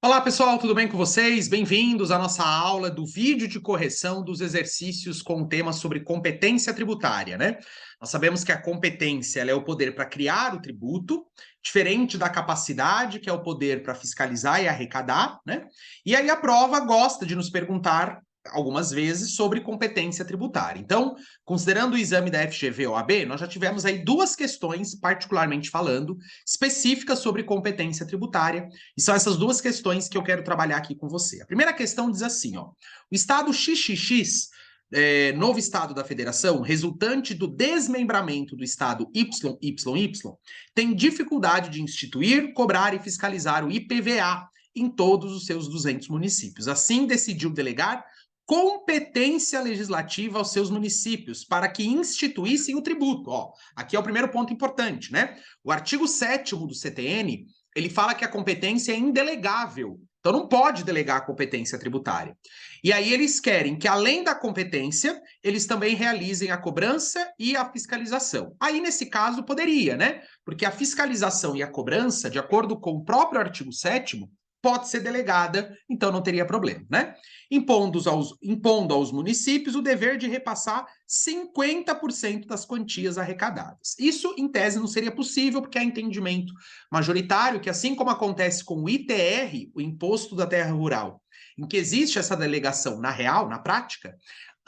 Olá, pessoal, tudo bem com vocês? Bem-vindos à nossa aula do vídeo de correção dos exercícios com o tema sobre competência tributária, né? Nós sabemos que a competência ela é o poder para criar o tributo, diferente da capacidade, que é o poder para fiscalizar e arrecadar, né? E aí a prova gosta de nos perguntar algumas vezes sobre competência tributária. Então, considerando o exame da FGV-OAB, nós já tivemos aí duas questões, particularmente falando, específicas sobre competência tributária, e são essas duas questões que eu quero trabalhar aqui com você. A primeira questão diz assim, ó, o estado XXX, novo estado da federação, resultante do desmembramento do estado YYY, tem dificuldade de instituir, cobrar e fiscalizar o IPVA em todos os seus 200 municípios. Assim, decidiu delegar competência legislativa aos seus municípios para que instituíssem o tributo. Ó, aqui é o primeiro ponto importante, né? O artigo 7º do CTN, ele fala que a competência é indelegável. Então não pode delegar a competência tributária. E aí eles querem que, além da competência, eles também realizem a cobrança e a fiscalização. Aí, nesse caso, poderia, né? Porque a fiscalização e a cobrança, de acordo com o próprio artigo 7º, pode ser delegada, então não teria problema, né? Impondo aos municípios o dever de repassar 50% das quantias arrecadadas. Isso, em tese, não seria possível, porque há entendimento majoritário que, assim como acontece com o ITR, o Imposto da Terra Rural, em que existe essa delegação na real, na prática,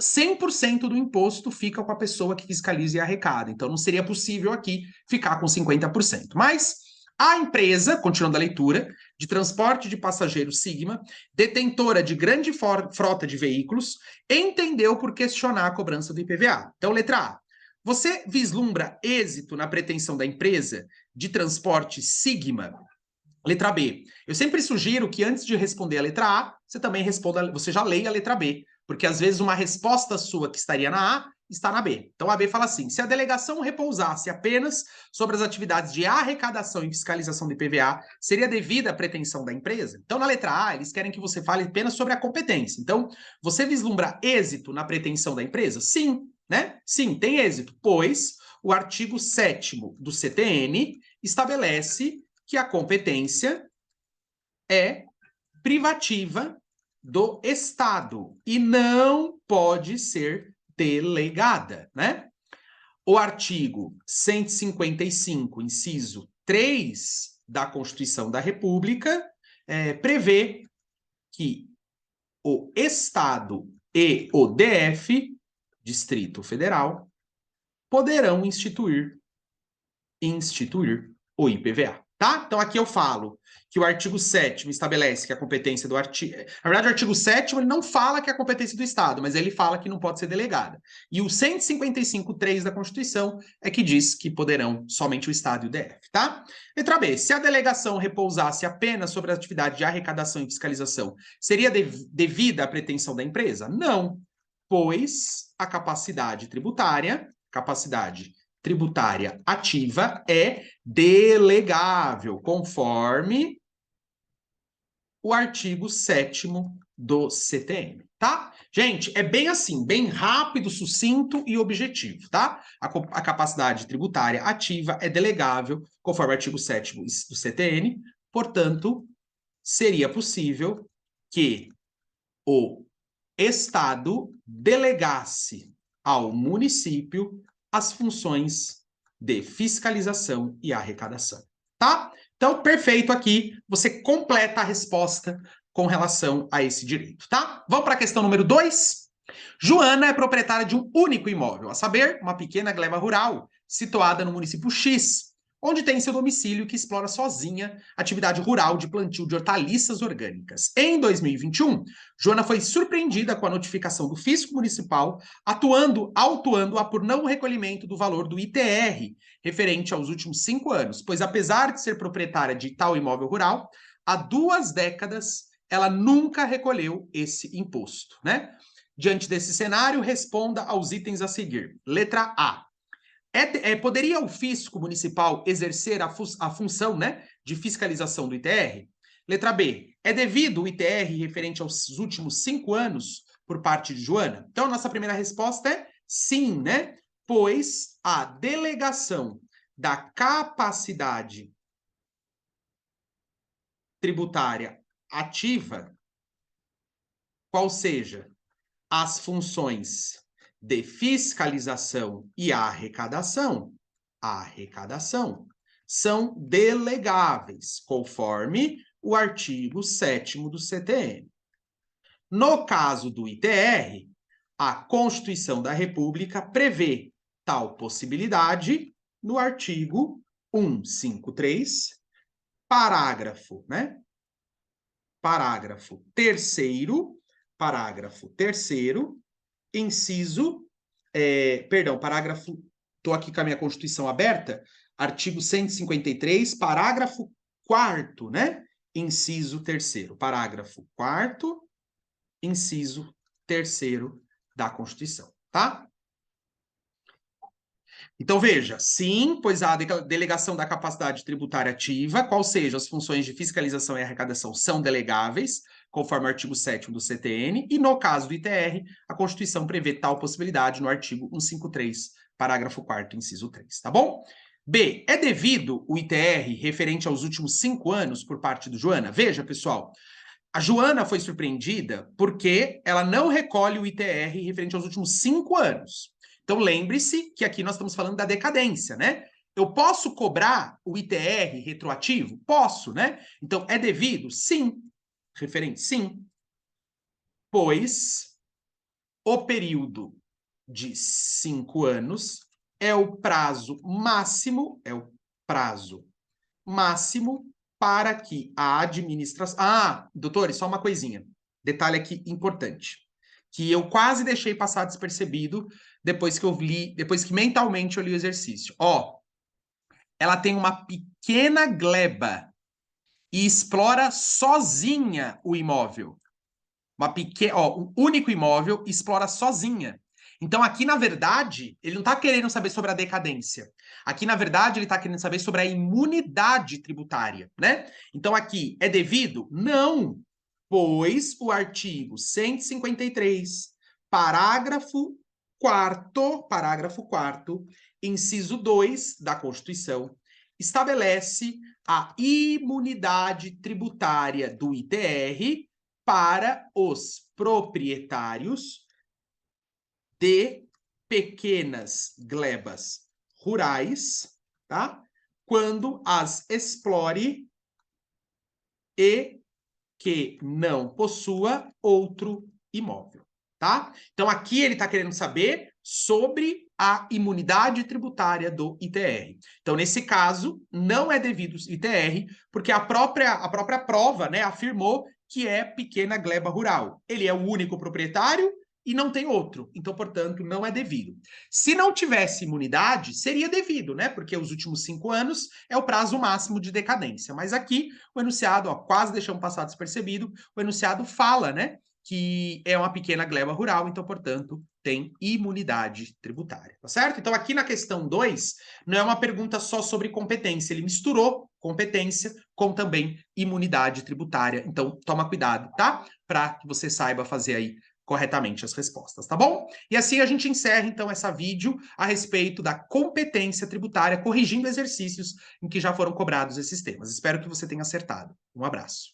100% do imposto fica com a pessoa que fiscaliza e arrecada. Então, não seria possível aqui ficar com 50%. Mas a empresa, continuando a leitura, de transporte de passageiros Sigma, detentora de grande frota de veículos, entendeu por questionar a cobrança do IPVA. Então, letra A. Você vislumbra êxito na pretensão da empresa de transporte Sigma? Letra B. Eu sempre sugiro que antes de responder a letra A, você também responda, você já leia a letra B, porque às vezes uma resposta sua que estaria na A está na B. Então a B fala assim: se a delegação repousasse apenas sobre as atividades de arrecadação e fiscalização do IPVA, seria devida a pretensão da empresa? Então na letra A, eles querem que você fale apenas sobre a competência. Então, você vislumbra êxito na pretensão da empresa? Sim, né? Sim, tem êxito, pois o artigo 7º do CTN estabelece que a competência é privativa do Estado e não pode ser delegada, né? O artigo 155, inciso 3 da Constituição da República, prevê que o Estado e o DF, Distrito Federal, poderão instituir o IPVA, tá? Então aqui eu falo que o artigo 7º estabelece que a competência do artigo... Na verdade, o artigo 7º ele não fala que é a competência do Estado, mas ele fala que não pode ser delegada. E o 155.3 da Constituição é que diz que poderão somente o Estado e o DF, tá? Letra B. Se a delegação repousasse apenas sobre a atividade de arrecadação e fiscalização, seria devida à pretensão da empresa? Não, pois a capacidade tributária ativa é delegável, conforme o artigo 7º do CTN, tá? Gente, é bem assim, bem rápido, sucinto e objetivo, tá? A capacidade tributária ativa é delegável, conforme o artigo 7º do CTN, portanto, seria possível que o Estado delegasse ao município as funções de fiscalização e arrecadação, tá? Então, perfeito aqui, você completa a resposta com relação a esse direito, tá? Vamos para a questão número 2. Joana é proprietária de um único imóvel, a saber, uma pequena gleba rural, situada no município X, onde tem seu domicílio que explora sozinha atividade rural de plantio de hortaliças orgânicas. Em 2021, Joana foi surpreendida com a notificação do fisco municipal, autuando-a por não recolhimento do valor do ITR, referente aos últimos 5 anos, pois apesar de ser proprietária de tal imóvel rural, há 2 décadas ela nunca recolheu esse imposto, né? Diante desse cenário, responda aos itens a seguir. Letra A. Poderia o fisco municipal exercer a função, né, de fiscalização do ITR? Letra B. É devido o ITR referente aos últimos 5 anos por parte de Joana? Então, a nossa primeira resposta é sim, né? Pois a delegação da capacidade tributária ativa, qual seja as funções de fiscalização e arrecadação, são delegáveis, conforme o artigo 7º do CTN. No caso do ITR, a Constituição da República prevê tal possibilidade no artigo 153, parágrafo 3º, inciso, estou aqui com a minha Constituição aberta, artigo 153, parágrafo 4º, né? Inciso 3º, parágrafo 4º, inciso 3º da Constituição, tá? Então, veja, sim, pois a delegação da capacidade tributária ativa, qual seja as funções de fiscalização e arrecadação são delegáveis, conforme o artigo 7º do CTN, e no caso do ITR, a Constituição prevê tal possibilidade no artigo 153, parágrafo 4º, inciso 3, tá bom? B, é devido o ITR referente aos últimos 5 anos por parte do Joana? Veja, pessoal, a Joana foi surpreendida porque ela não recolhe o ITR referente aos últimos 5 anos. Então, lembre-se que aqui nós estamos falando da decadência, né? Eu posso cobrar o ITR retroativo? Posso, né? Então, é devido? Sim. Referente? Sim. Pois o período de 5 anos é o prazo máximo, para que a administração... Ah, doutores, só uma coisinha. Detalhe aqui importante, que eu quase deixei passar despercebido depois que mentalmente eu li o exercício. Ó, ela tem uma pequena gleba e explora sozinha o imóvel. Um único imóvel explora sozinha. Então, aqui, na verdade, ele não está querendo saber sobre a decadência. Aqui, na verdade, ele está querendo saber sobre a imunidade tributária, né? Então, aqui, é devido? Não, pois o artigo 153, parágrafo 4º, inciso 2 da Constituição, estabelece a imunidade tributária do ITR para os proprietários de pequenas glebas rurais, tá? Quando as explore e que não possua outro imóvel, tá? Então, aqui ele está querendo saber sobre a imunidade tributária do ITR. Então, nesse caso, não é devido ITR, porque a própria prova, né, afirmou que é pequena gleba rural. Ele é o único proprietário e não tem outro. Então, portanto, não é devido. Se não tivesse imunidade, seria devido, né? Porque os últimos 5 anos é o prazo máximo de decadência. Mas aqui, o enunciado, ó, quase deixamos passar despercebido, o enunciado fala, né, que é uma pequena gleba rural, então, portanto, tem imunidade tributária, tá certo? Então, aqui na questão 2, não é uma pergunta só sobre competência, ele misturou competência com também imunidade tributária. Então, toma cuidado, tá? Para que você saiba fazer aí corretamente as respostas, tá bom? E assim a gente encerra, então, essa vídeo a respeito da competência tributária, corrigindo exercícios em que já foram cobrados esses temas. Espero que você tenha acertado. Um abraço.